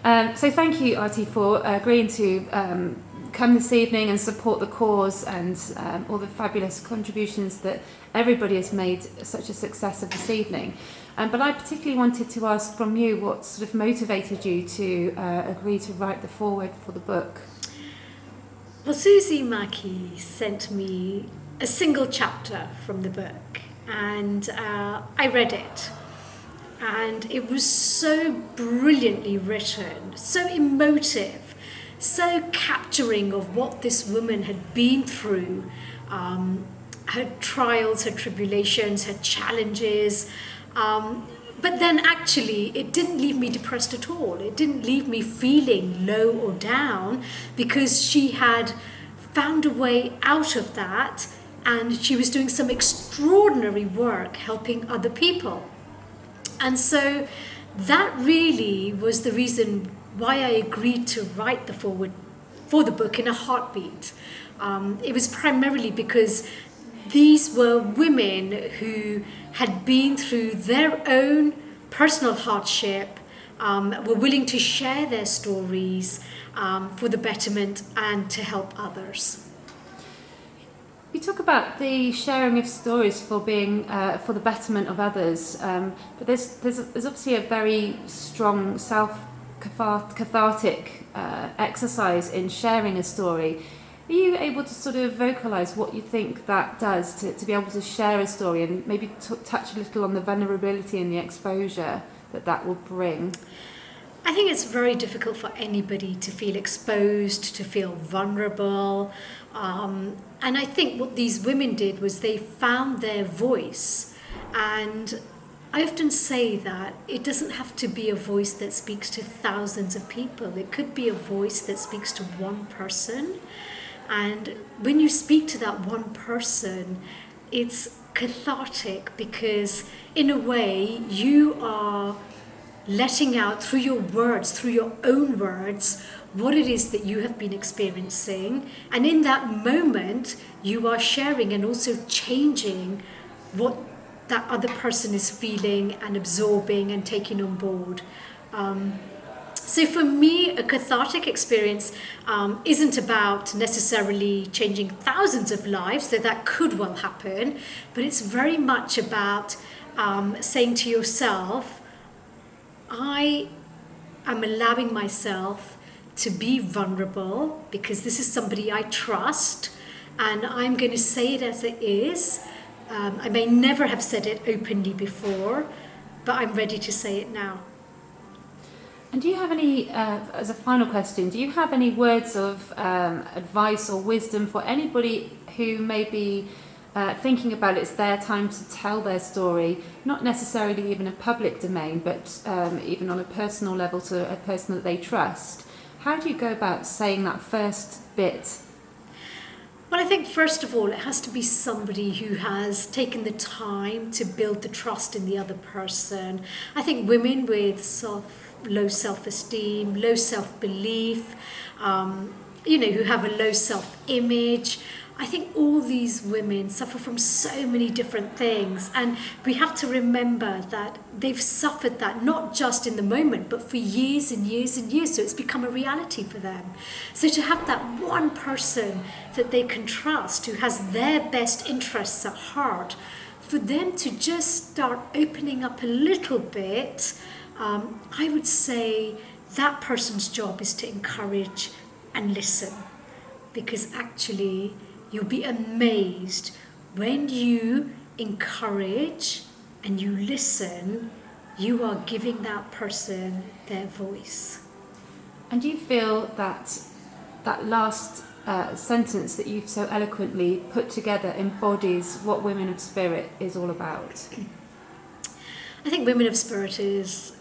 So thank you, Arti, for agreeing to come this evening and support the cause and all the fabulous contributions that everybody has made such a success of this evening. But I particularly wanted to ask from you what sort of motivated you to agree to write the foreword for the book. Well, Susie Mackey sent me a single chapter from the book, and I read it. And it was so brilliantly written, so emotive, so capturing of what this woman had been through, her trials, her tribulations, her challenges. But then actually it didn't leave me depressed at all. It didn't leave me feeling low or down, because she had found a way out of that, and she was doing some extraordinary work helping other people. And so that really was the reason why I agreed to write the foreword for the book in a heartbeat. It was primarily because these were women who had been through their own personal hardship, were willing to share their stories for the betterment and to help others. You talk about the sharing of stories for being for the betterment of others, but there's obviously a very strong self-cathartic exercise in sharing a story. Are you able to sort of vocalise what you think that does to be able to share a story and maybe touch a little on the vulnerability and the exposure that will bring? I think it's very difficult for anybody to feel exposed, to feel vulnerable. And I think what these women did was they found their voice. And I often say that it doesn't have to be a voice that speaks to thousands of people. It could be a voice that speaks to one person. And when you speak to that one person, it's cathartic, because in a way you are letting out through your words, through your own words, what it is that you have been experiencing. And in that moment, you are sharing and also changing what that other person is feeling and absorbing and taking on board. So for me, a cathartic experience isn't about necessarily changing thousands of lives, though that could well happen, but it's very much about saying to yourself, I am allowing myself to be vulnerable because this is somebody I trust, and I'm going to say it as it is. I may never have said it openly before, but I'm ready to say it now. And do you have any, as a final question, do you have any words of advice or wisdom for anybody who may be thinking about it's their time to tell their story, not necessarily even a public domain, but even on a personal level to a person that they trust? How do you go about saying that first bit? Well, I think first of all, it has to be somebody who has taken the time to build the trust in the other person. I think women with low self-esteem, low self-belief, who have a low self-image, I think all these women suffer from so many different things, and we have to remember that they've suffered that not just in the moment, but for years and years and years. So it's become a reality for them. So to have that one person that they can trust, who has their best interests at heart, for them to just start opening up a little bit, I would say that person's job is to encourage and listen, because actually you'll be amazed when you encourage and you listen, you are giving that person their voice. And do you feel that that last sentence that you've so eloquently put together embodies what Women of Spirit is all about? I think Women of Spirit is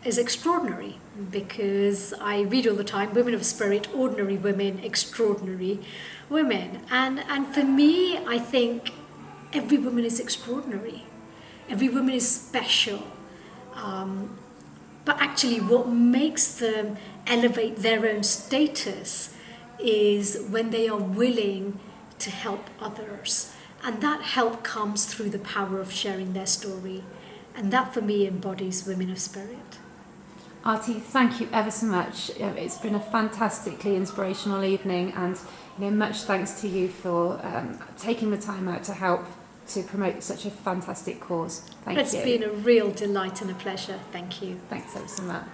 extraordinary, because I read all the time, Women of Spirit, ordinary women, extraordinary women. And for me, I think every woman is extraordinary. Every woman is special. But actually what makes them elevate their own status is when they are willing to help others. And that help comes through the power of sharing their story. And that for me embodies Women of Spirit. Arti, thank you ever so much. It's been a fantastically inspirational evening, and much thanks to you for taking the time out to help to promote such a fantastic cause. Thank you. It's been a real delight and a pleasure. Thank you. Thanks ever so much.